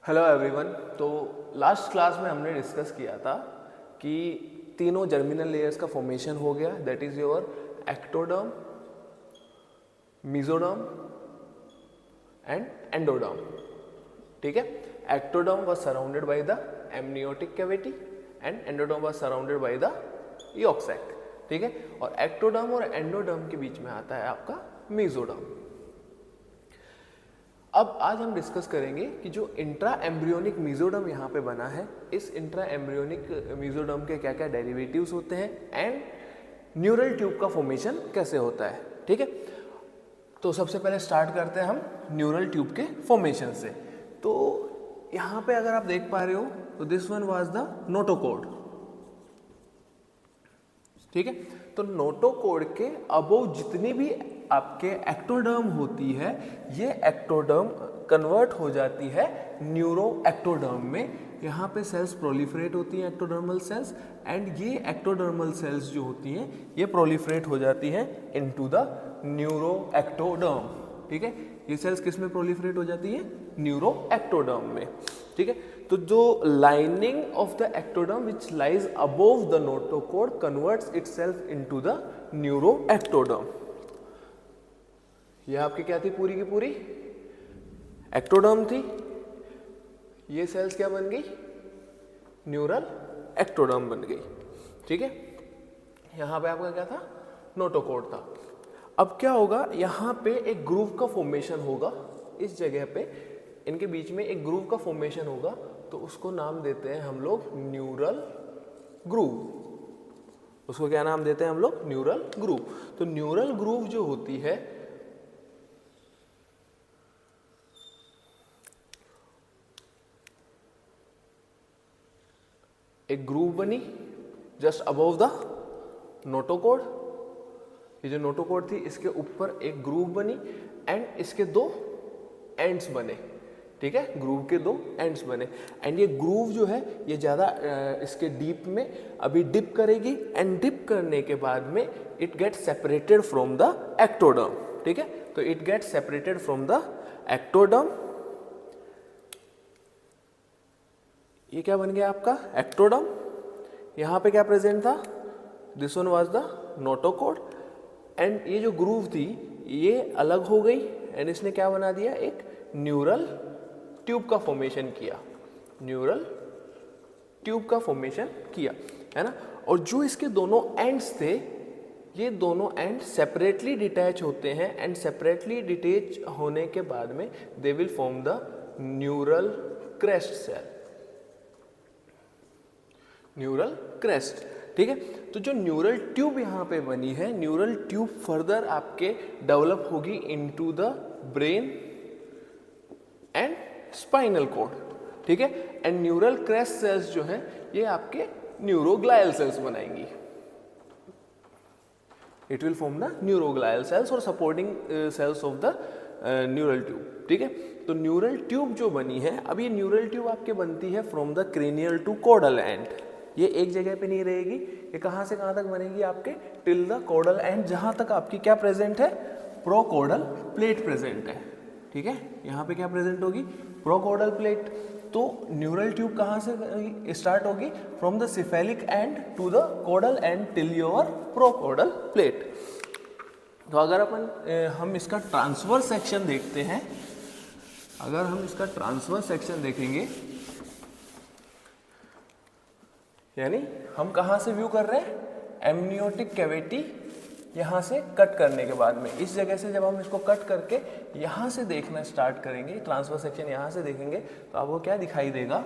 Hello everyone. तो last class में हमने डिस्कस किया था कि तीनों जर्मिनल लेयर्स का फॉर्मेशन हो गया, that is your ectoderm, mesoderm and endoderm. ठीक है, ectoderm was surrounded by the amniotic cavity and endoderm was surrounded by the yolk sac. ठीक है, और एक्टोडर्म और एंडोडर्म के बीच में आता है आपका मेसोडर्म। अब आज हम डिस्कस करेंगे कि जो इंट्रा एम्ब्रियोनिक मेसोडर्म यहाँ पे बना है, इस इंट्रा एम्ब्रियोनिक मेसोडर्म के क्या क्या डेरिवेटिव्स होते हैं एंड न्यूरल ट्यूब का फॉर्मेशन कैसे होता है। ठीक है, तो सबसे पहले स्टार्ट करते हैं हम न्यूरल ट्यूब के फॉर्मेशन से। तो यहाँ पे अगर आप देख पा रहे हो तो this one was the notochord. ठीक है, तो नोटोकॉर्ड के अबोव जितनी भी आपके एक्टोडर्म होती है, ये एक्टोडर्म कन्वर्ट हो जाती है न्यूरो एक्टोडर्म में। यहाँ पे सेल्स प्रोलिफरेट होती हैं, एक्टोडर्मल सेल्स, एंड ये एक्टोडर्मल सेल्स जो होती हैं ये प्रोलिफरेट हो जाती हैं इनटू द न्यूरो एक्टोडर्म। ठीक है, ये सेल्स किस में प्रोलिफरेट हो जाती हैं? न्यूरो एक्टोडर्म में। ठीक है, तो जो lining of the ectoderm which lies above the notochord converts itself into the neuro ectoderm. ये आपकी क्या थी? पूरी की पूरी एक्टोडर्म थी। ये सेल्स क्या बन गई? न्यूरल एक्टोडर्म बन गई। ठीक है, यहां पे आपका क्या था? नोटोकॉर्ड था। अब क्या होगा? यहां पे एक ग्रूव का फॉर्मेशन होगा, इस जगह पे इनके बीच में एक ग्रूव का फॉर्मेशन होगा, तो उसको नाम देते हैं हम लोग न्यूरल ग्रूव। उसको क्या नाम देते हैं हम लोग? Neural groove. तो न्यूरल ग्रूव जो होती है, एक ग्रूव बनी जस्ट अबव द नोटोकॉर्ड। ये जो नोटोकॉर्ड थी इसके ऊपर एक ग्रूव बनी एंड इसके दो एंड्स बने। ठीक है, ग्रूव के दो एंड्स बने एंड ये ग्रूव जो है ये ज़्यादा इसके डीप में अभी डिप करेगी एंड डिप करने के बाद में it get separated from the ectoderm. ठीक है, तो it get separated from the ectoderm. ये क्या बन गया आपका? एक्टोडर्म। यहाँ पे क्या प्रेजेंट था? This one was the notochord and ये जो ग्रूव थी ये अलग हो गई एंड इसने क्या बना दिया? एक न्यूरल ट्यूब का फॉर्मेशन किया। न्यूरल ट्यूब का फॉर्मेशन किया, है ना। और जो इसके दोनों एंड्स थे, ये दोनों एंड सेपरेटली डिटैच होते हैं एंड सेपरेटली डिटैच होने के बाद में they will form the neural crest cell. Neural crest. ठीक है, तो जो न्यूरल ट्यूब यहाँ पे बनी है, न्यूरल ट्यूब फर्दर आपके डेवलप होगी into the brain and spinal cord. ठीक है, एंड न्यूरल क्रेस्ट सेल्स जो हैं ये आपके न्यूरोग्लायल सेल्स बनाएंगी। It will form the neuroglial cells और supporting cells of the neural tube. ठीक है, तो न्यूरल ट्यूब जो बनी है, अब ये न्यूरल ट्यूब आपके बनती है from the cranial to caudal end. ये एक जगह पे नहीं रहेगी, ये कहाँ से कहाँ तक बनेगी? आपके टिल द कॉर्डल एंड, जहाँ तक आपकी क्या प्रेजेंट है? प्रोकॉर्डल प्लेट प्रेजेंट है। ठीक है, यहाँ पे क्या प्रेजेंट होगी? Prochordal plate. तो न्यूरल ट्यूब कहाँ से स्टार्ट होगी? From the cephalic end to the caudal end till your prochordal plate. तो अगर हम इसका ट्रांसवर्स सेक्शन देखते हैं, अगर हम इसका ट्रांसवर्स सेक्शन देखेंगे, यानी हम कहाँ से व्यू कर रहे हैं? एमनियोटिक कैविटी यहाँ से कट करने के बाद में, इस जगह से जब हम इसको कट करके यहाँ से देखना स्टार्ट करेंगे, ट्रांसवर्स सेक्शन यहाँ से देखेंगे, तो आपको क्या दिखाई देगा?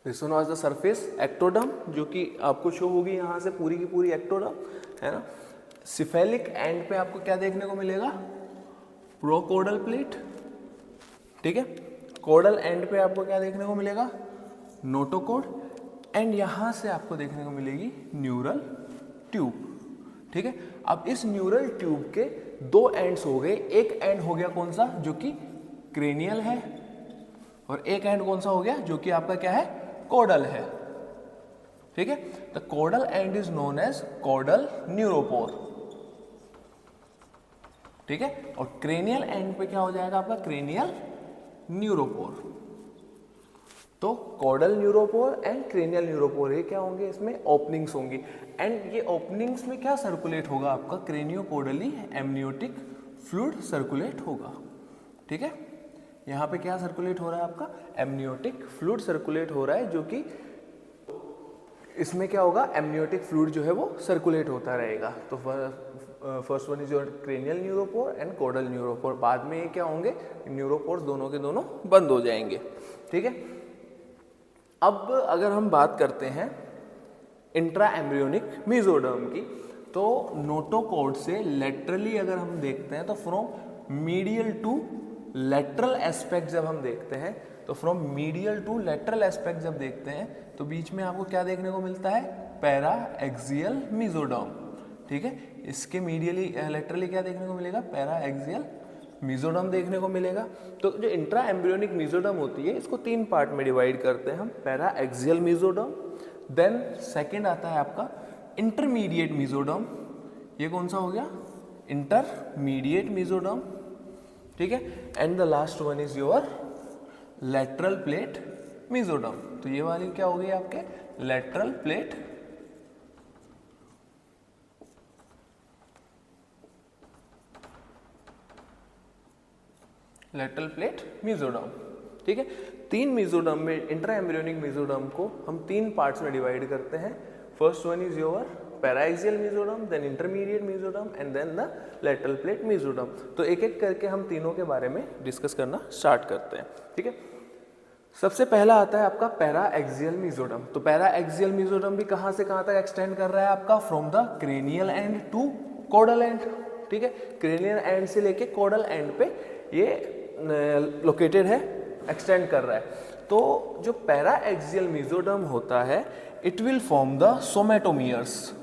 This one was the surface ectoderm, जो कि आपको शो होगी यहाँ से पूरी की पूरी एक्टोडर्म, है ना। सिफेलिक एंड पे आपको क्या देखने को मिलेगा? प्रोकॉर्डल प्लेट। ठीक है, कॉर्डल एंड पे आपको क्या देखने को मिलेगा? नोटोकॉर्ड एंड यहां से आपको देखने को मिलेगी न्यूरल ट्यूब। ठीक है, अब इस न्यूरल ट्यूब के दो एंड्स हो गए। एक एंड हो गया कौन सा? जो कि क्रेनियल है, और एक एंड कौन सा हो गया? जो कि आपका क्या है? कॉर्डल है। ठीक है, the caudal end is known as caudal neuropore. ठीक है। और क्रेनियल एंड पे क्या हो जाएगा आपका क्रेनियल न्यूरोपोर। तो chordal neuropore and cranial neuropore ये क्या होंगे, इसमें ओपनिंग्स होंगी एंड ये ओपनिंग्स में क्या सर्कुलेट होगा आपका क्रेनियोपोडली एमनियोटिक फ्लूइड सर्कुलेट होगा। ठीक है, यहाँ पे क्या सर्कुलेट हो रहा है आपका एमनियोटिक फ्लूइड सर्कुलेट हो रहा है, जो कि इसमें क्या होगा एमनियोटिक फ्लूइड जो है वो सर्कुलेट होता रहेगा। तो first one is your cranial neuropore and caudal neuropore. बाद में ये क्या होंगे न्यूरोपोर्स दोनों के दोनों बंद हो जाएंगे। ठीक है, अब अगर हम बात करते हैं इंट्रा एम्ब्रियोनिक मेसोडर्म की, तो नोटोकॉर्ड से लेटरली अगर हम देखते हैं तो from medial to lateral aspect जब हम देखते हैं तो from medial to lateral aspect जब देखते हैं तो बीच में आपको क्या देखने को मिलता है पैरा एक्सियल मेसोडर्म। ठीक है, इसके मीडियली लेटरली क्या देखने को मिलेगा पैरा एक्सियल मेसोडर्म देखने को मिलेगा। तो जो इंट्रा एम्ब्रियोनिक मेसोडर्म होती है इसको तीन पार्ट में डिवाइड करते हैं हम, paraxial mesoderm, then second आता है आपका इंटरमीडिएट मेसोडर्म, ये कौन सा हो गया इंटरमीडिएट मेसोडर्म। ठीक है, and the last one is your lateral plate mesoderm. तो ये वाली क्या हो गई आपके लेटरल प्लेट मेसोडर्म। ठीक है, तीन मेसोडर्म में इंट्रा एम्ब्रियोनिक मेसोडर्म को हम तीन पार्ट्स में डिवाइड करते हैं। First one is your paraxial mesoderm, then intermediate mesoderm and then the lateral plate mesoderm. तो एक एक करके हम तीनों के बारे में डिस्कस करना स्टार्ट करते हैं। ठीक है, सबसे पहला आता है आपका पैराएक्सियल मेसोडर्म। तो पैराएक्सियल मेसोडर्म भी कहाँ से कहाँ तक एक्सटेंड कर रहा है आपका from the cranial end to caudal end. ठीक है, क्रेनियल एंड से लेके कॉर्डल एंड पे ये लोकेटेड है, एक्सटेंड कर रहा है। तो जो पैराएक्सियल मेसोडर्म होता है इट विल फॉर्म द सोमेटोमियर्स।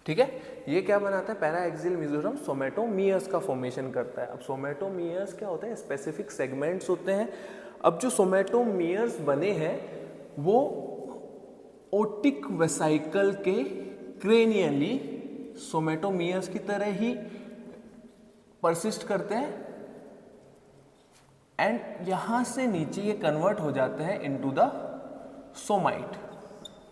ठीक है, ये क्या बनाता है पैराएक्सियल मेसोडर्म सोमेटोमियर्स का फॉर्मेशन करता है। अब सोमेटोमियर्स क्या होता है स्पेसिफिक सेगमेंट्स होते हैं। अब जो सोमेटोमियर्स बने हैं वो ओटिक वेसाइकल के क्रेनियली सोमेटोमियर्स की तरह ही परसिस्ट करते हैं एंड यहां से नीचे ये कन्वर्ट हो जाते हैं इनटू द सोमाइट।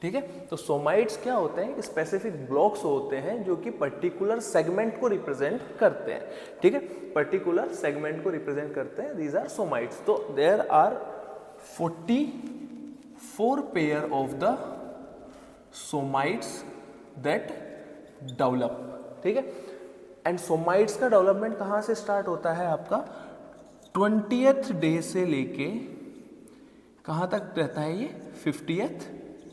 ठीक है, तो सोमाइट्स क्या होते हैं स्पेसिफिक ब्लॉक्स होते हैं जो कि पर्टिकुलर सेगमेंट को रिप्रेजेंट करते हैं। ठीक है, पर्टिकुलर सेगमेंट को रिप्रेजेंट करते हैं, दीज आर सोमाइट्स। तो there are 44 pair of the somites that develop. ठीक है, एंड सोमाइट्स का डेवलपमेंट कहाँ से स्टार्ट होता है आपका 20th डे से लेके कहाँ तक रहता है ये 50th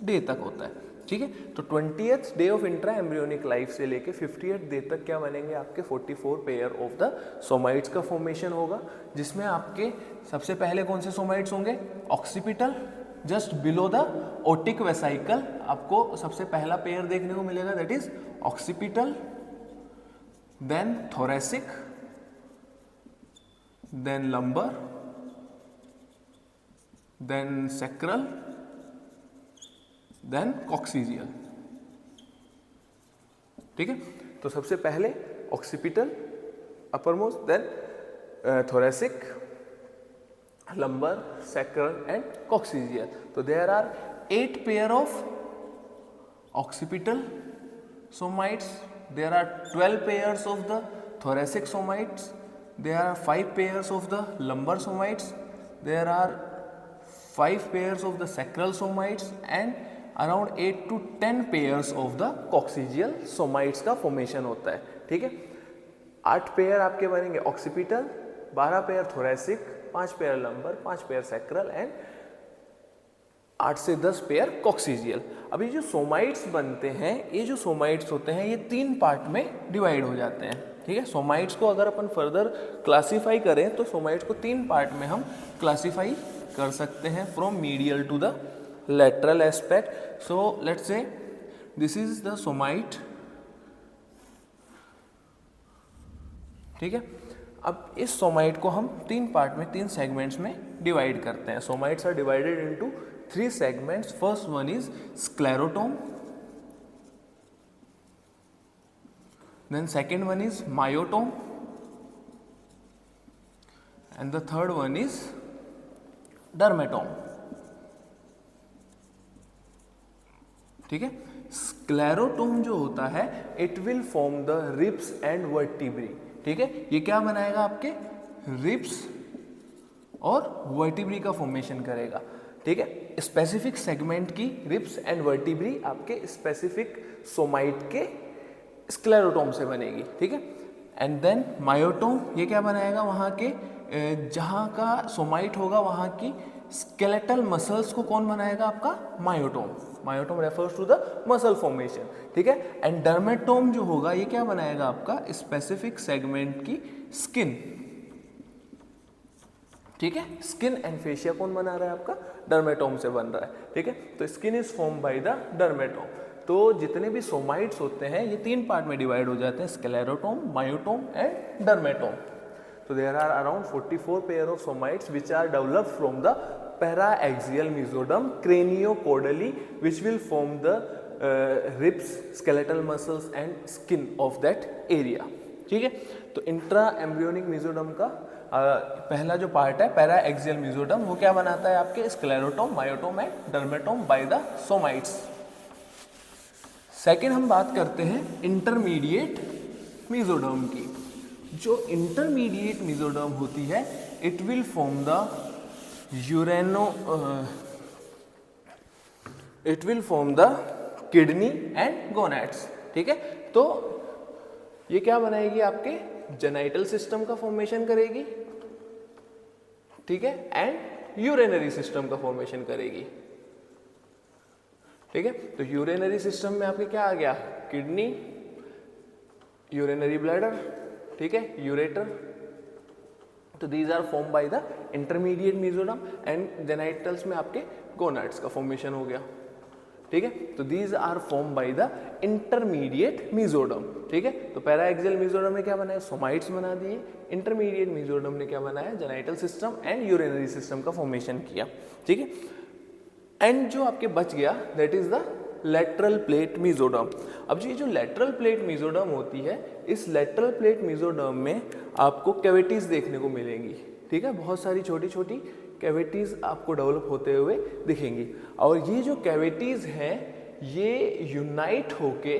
डे तक होता है। ठीक है, तो 20th day of intra embryonic life से लेके 50th डे तक क्या बनेंगे आपके 44 पेयर ऑफ द सोमाइट्स का फॉर्मेशन होगा, जिसमें आपके सबसे पहले कौन से सोमाइट्स होंगे occipital just below the otic vesicle. आपको सबसे पहला पेयर देखने को मिलेगा that is occipital, then thoracic, then lumbar, then sacral, then coccygeal. ठीक है, तो सबसे पहले occipital uppermost, then thoracic, lumbar, sacral and coccygeal. So there are 8 pair of occipital somites, there are 12 pairs of the thoracic somites, there are 5 pairs of the lumbar somites, there are 5 pairs of the sacral somites and around 8 to 10 pairs of the coccygeal somites का formation होता है। ठीक है, 8 pair आपके बनेंगे occipital, 12 pair thoracic, 5 pair lumbar, 5 pair sacral and 8 से 10 pair coccygeal. अब ये जो सोमाइट्स बनते हैं, ये जो सोमाइट्स होते हैं ये 3 पार्ट में डिवाइड हो जाते हैं। ठीक है, सोमाइट्स को अगर अपन फर्दर क्लासीफाई करें तो सोमाइट्स को 3 पार्ट में हम क्लासीफाई कर सकते हैं from medial to the lateral aspect. So let's say this is the somite. ठीक है, अब इस सोमाइट को हम 3 पार्ट में 3 सेगमेंट्स में डिवाइड करते हैं। Somites are divided into 3 segments. First one is sclerotome, then second one is myotome, and the third one is dermatome. ठीक है, स्क्लेरोटोम जो होता है it will form the ribs and vertebrae. ठीक है, ये क्या बनाएगा, आपके रिब्स और वर्टिब्री का फॉर्मेशन करेगा. ठीक है, स्पेसिफिक सेगमेंट की रिब्स एंड वर्टिब्री आपके स्पेसिफिक सोमाइट के स्क्लेरोटोम से बनेगी. ठीक है, एंड देन मायोटोम, ये क्या बनाएगा, वहाँ के जहाँ का सोमाइट होगा वहाँ की स्केलेटल मसल्स को कौन बनाएगा, आपका myotome. Myotome refers to the muscle formation. ठीक है, एंड डर्मेटोम जो होगा ये क्या बनाएगा, आपका स्पेसिफिक सेगमेंट की स्किन. ठीक है, स्किन एंड फेशिया कौन बना रहा है, आपका डर्मेटोम से बन रहा है. ठीक है, तो skin is form by the dermatome. तो जितने भी सोमाइट्स होते हैं ये 3 पार्ट में डिवाइड हो जाते हैं, sclerotome, myotome and dermatome. So there are around 44 pair of somites which are developed from the para-axial mesoderm craniocaudally, which will form the ribs, skeletal muscles and skin of that area. ठीक है, तो intra embryonic mesoderm का पहला जो part है paraxial mesoderm, वो क्या बनाता है, आपके sclerotome, myotome and dermatome by the somites. Second हम बात करते हैं इंटरमीडिएट मेसोडर्म की. जो इंटरमीडिएट मेसोडर्म होती है it will form the it will form the kidney and gonads. ठीक है, तो ये क्या बनाएगी, आपके जेनाइटल सिस्टम का फॉर्मेशन करेगी. ठीक है, एंड यूरिनरी सिस्टम का फॉर्मेशन करेगी. ठीक है, तो यूरिनरी सिस्टम में आपके क्या आ गया, किडनी, यूरिनरी ब्लैडर, ठीक है, यूरेटर. तो these are form by the intermediate mesoderm and genitals में आपके गोनाड्स का फॉर्मेशन हो गया. ठीक है, तो these are form by the intermediate mesoderm. ठीक है, तो पैराएक्सियल मेसोडर्म ने क्या बनाया, सोमाइट्स बना दिए. इंटरमीडिएट मेसोडर्म ने क्या बनाया, genital system and urinary system का फॉर्मेशन किया. ठीक है, एंड जो आपके बच गया that is the lateral plate mesoderm. अब ये जो लेटरल प्लेट मेसोडर्म होती है, इस लेटरल प्लेट मेसोडर्म में आपको कैविटीज देखने को मिलेंगी. ठीक है, बहुत सारी छोटी छोटी कैविटीज आपको डेवलप होते हुए दिखेंगी. और ये जो कैविटीज हैं ये यूनाइट होके,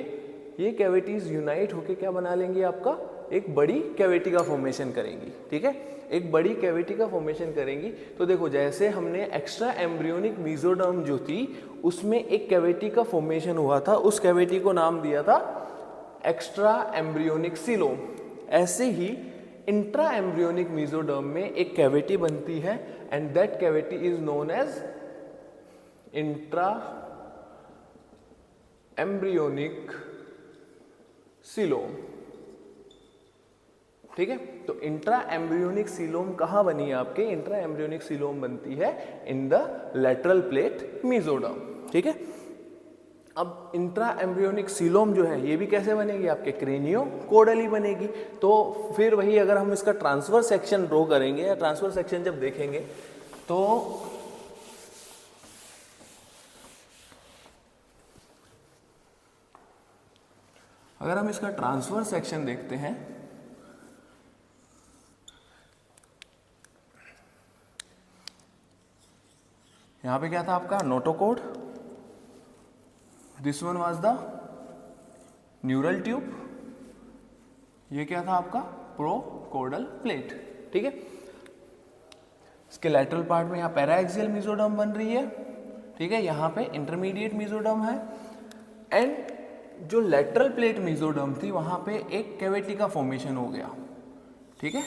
ये कैविटीज यूनाइट होके क्या बना लेंगी, आपका एक बड़ी कैविटी का फॉर्मेशन करेंगी. ठीक है, एक बड़ी कैविटी का फॉर्मेशन करेंगी. तो देखो जैसे हमने एक्स्ट्रा एम्ब्रियोनिक मेसोडर्म जो थी उसमें एक कैविटी का फॉर्मेशन हुआ था, उस कैविटी को नाम दिया था एक्स्ट्रा एम्ब्रियोनिक सीलोम. ऐसे ही इंट्रा एम्ब्रियोनिक मेसोडर्म में एक कैविटी बनती है and that cavity is known as intra embryonic coelom. ठीक है, तो इंट्रा एम्ब्रियोनिक सीलोम कहाँ बनी है, आपके इंट्रा एम्ब्रियोनिक सीलोम बनती है in the lateral plate mesoderm. ठीक है, अब इंट्रा एम्ब्रियोनिक सीलोम जो है ये भी कैसे बनेगी, आपके क्रेनियोकोडली बनेगी. तो फिर वही अगर हम इसका ट्रांसफर सेक्शन ड्रॉ करेंगे या ट्रांसफर सेक्शन जब देखेंगे तो अगर हम इसका ट्रांसफर सेक्शन देखते हैं यहां पे क्या था आपका notochord, this one was the neural tube, ये क्या था आपका प्रोकोडल प्लेट. ठीक है, इसके लेटरल पार्ट में यहाँ पैराएक्सियल मेसोडर्म बन रही है. ठीक है, यहाँ पे इंटरमीडिएट मेसोडर्म है एंड जो लेटरल प्लेट मेसोडर्म थी वहाँ पे एक कैविटी का फॉर्मेशन हो गया. ठीक है,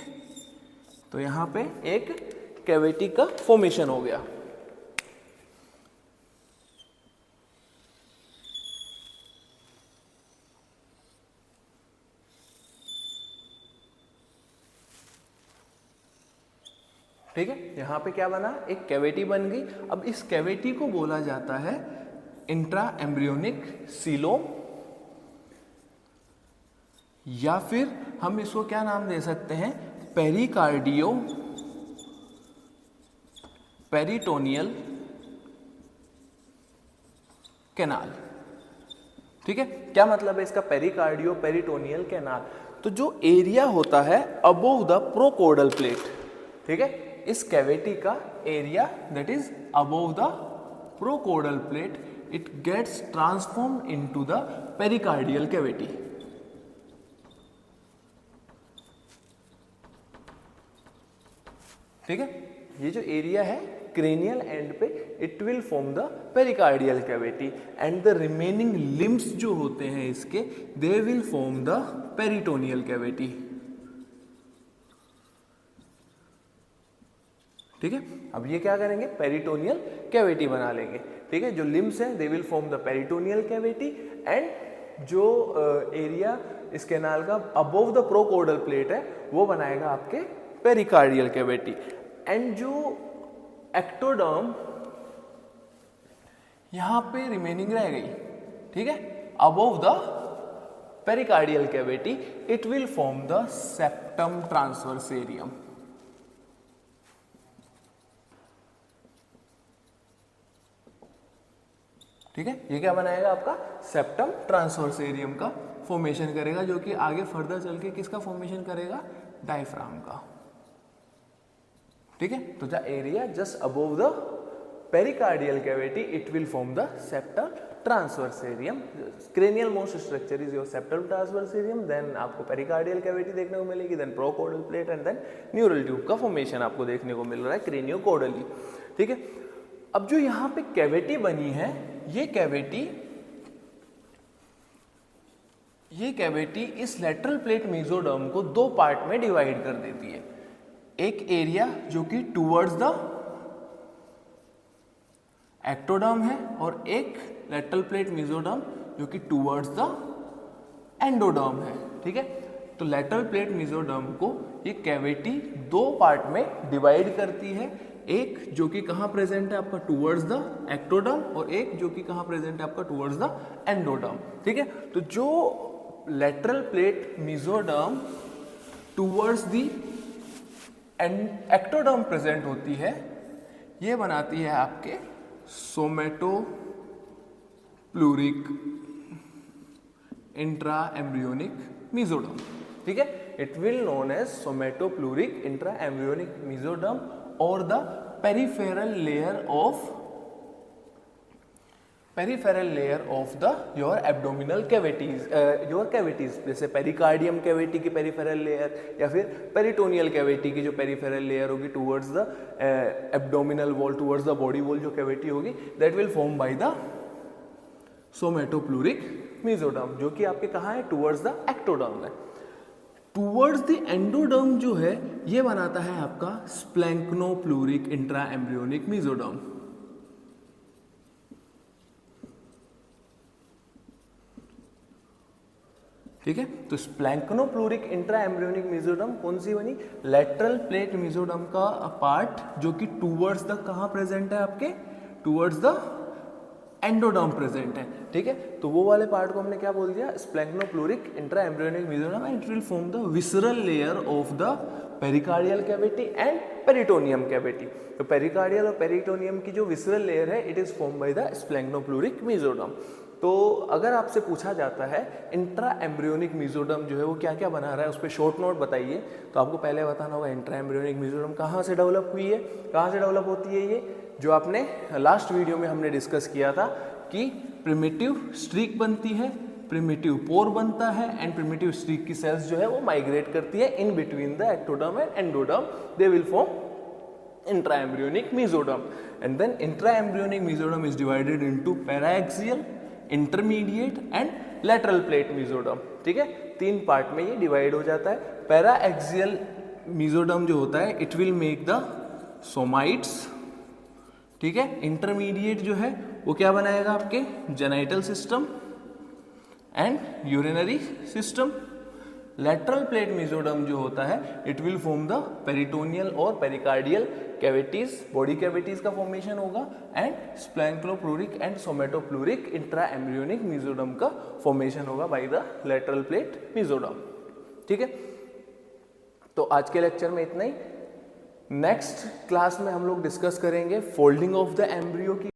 तो यहाँ पे एक कैविटी का फॉर्मेशन हो गया. ठीक है, यहाँ पे क्या बना, एक कैविटी बन गई. अब इस कैविटी को बोला जाता है इंट्रा एम्ब्रियोनिक सीलोम, या फिर हम इसको क्या नाम दे सकते हैं, पेरिकार्डियो पेरिटोनियल कैनाल. ठीक है, क्या मतलब है इसका? पेरिकार्डियो पेरिटोनियल कैनाल, तो जो एरिया होता है अबोव द प्रोकोडल प्लेट, ठीक है, इस कैविटी का area that is above the prochordal plate, it gets transformed into the pericardial cavity. ठीक है, ये जो एरिया है क्रेनियल एंड पे, it will form the pericardial cavity and the remaining limbs जो होते हैं इसके, they will form the peritoneal cavity. ठीक है, अब ये क्या करेंगे? पेरिटोनियल कैविटी बना लेंगे। ठीक है, जो लिम्स हैं they will form the peritoneal cavity and जो एरिया इस कैनाल का अबोव द प्रोकोडल प्लेट है वो बनाएगा आपके पेरिकार्डियल कैविटी। एंड जो एक्टोडर्म यहां पे रिमेनिंग रह गई, ठीक है, above the pericardial cavity, it will form the septum transversarium. ठीक है, ये क्या बनाएगा? आपका सेप्टम ट्रांसवर्सेरियम का फॉर्मेशन करेगा, जो कि आगे फर्दर चल के किसका फॉर्मेशन करेगा? डायफ्राम का। ठीक है, तो the area just above the pericardial cavity, it will form the septum transversarium. Cranial most structure is your septum transversarium, then आपको पेरिकार्डियल कैविटी देखने को मिलेगी, then prochordal plate and then neural tube का formation आपको देखने को मिल रहा है क्रेनियोकोडली। ठीक है, अब जो यहाँ पे कैविटी बनी है, ये कैविटी इस लेटरल प्लेट मेसोडर्म को दो पार्ट में डिवाइड कर देती है। एक एरिया जो कि टुवर्ड्स द एक्टोडर्म है और एक लेटरल प्लेट मेसोडर्म जो कि टुवर्ड्स द एंडोडर्म है। ठीक है, तो लेटरल प्लेट मेसोडर्म को ये कैविटी दो पार्ट में डिवाइड करती है, एक जो कि कहाँ प्रेजेंट है आपका? टुवर्ड्स द एक्टोडर्म, और एक जो कि कहाँ प्रेजेंट है आपका? Towards the endoderm. ठीक है, तो जो lateral plate mesoderm towards the ectoderm present होती है, ये बनाती है आपके सोमेटोप्लूरिक इंट्रा एम्ब्रियोनिक मेसोडर्म। ठीक है, it will known as somatopleuric intra embryonic mesoderm और the peripheral layer of the your abdominal cavities, जैसे पेरिकार्डियम कैविटी की पेरिफेरल लेयर या फिर पेरिटोनियल कैविटी की जो पेरिफेरल लेयर होगी towards the abdominal wall, towards the body wall जो cavity होगी, that will form by the somatopleuric mesoderm, जो कि आपके कहाँ है? टुवर्ड्स द एक्टोडर्म है। टुवर्ड्स द एंडोडर्म जो है ये बनाता है आपका स्प्लैंक्नोप्लूरिक इंट्रा एम्ब्रियोनिक मेसोडर्म। ठीक है, तो स्प्लैंक्नोप्लूरिक इंट्रा एम्ब्रियोनिक मेसोडर्म कौन सी बनी? लेटरल प्लेट मेसोडर्म का पार्ट जो कि टुवर्ड्स द कहाँ प्रेजेंट है आपके? टुवर्ड्स द एंडोडर्म प्रेजेंट है। ठीक है, तो वो वाले पार्ट को हमने क्या बोल दिया? Splanchnopleuric intra embryonic mesoderm, and it will form the visceral layer of the pericardial cavity and peritoneum cavity. तो पेरिकार्डियल और पेरिटोनियम की जो विसरल लेयर है, it is form by the splanchnopleuric mesoderm. तो अगर आपसे पूछा जाता है इंट्रा एम्ब्रियोनिक मेसोडर्म जो है वो क्या क्या बना रहा है, उस पर शॉर्ट नोट बताइए, तो आपको पहले बताना होगा इंट्रा एम्ब्रियोनिक मेसोडर्म कहाँ से डेवलप हुई है, कहाँ से डेवलप होती है। ये जो आपने लास्ट वीडियो में हमने डिस्कस किया था कि प्रिमिटिव स्ट्रीक बनती है, प्रिमिटिव पोर बनता है, एंड प्रिमिटिव स्ट्रीक की सेल्स जो है वो माइग्रेट करती है in between the ectoderm and endoderm, they will form intraembryonic mesoderm, and then intraembryonic mesoderm is divided into paraxial, intermediate and lateral plate mesoderm। ठीक है, तीन पार्ट में ये डिवाइड हो जाता है। पैराएक्सियल mesoderm जो होता है it will make the somites. ठीक है, इंटरमीडिएट जो है वो क्या बनाएगा? आपके genital system and urinary system. Lateral plate mesoderm जो होता है it will form the peritoneal और पेरिकार्डियल कैविटीज, बॉडी कैविटीज का फॉर्मेशन होगा, and splanchnopleuric and somatopleuric intra embryonic mesoderm का फॉर्मेशन होगा by the lateral plate mesoderm. ठीक है, तो आज के लेक्चर में इतना ही। नेक्स्ट क्लास में हम लोग डिस्कस करेंगे फोल्डिंग ऑफ द एम्ब्रियो की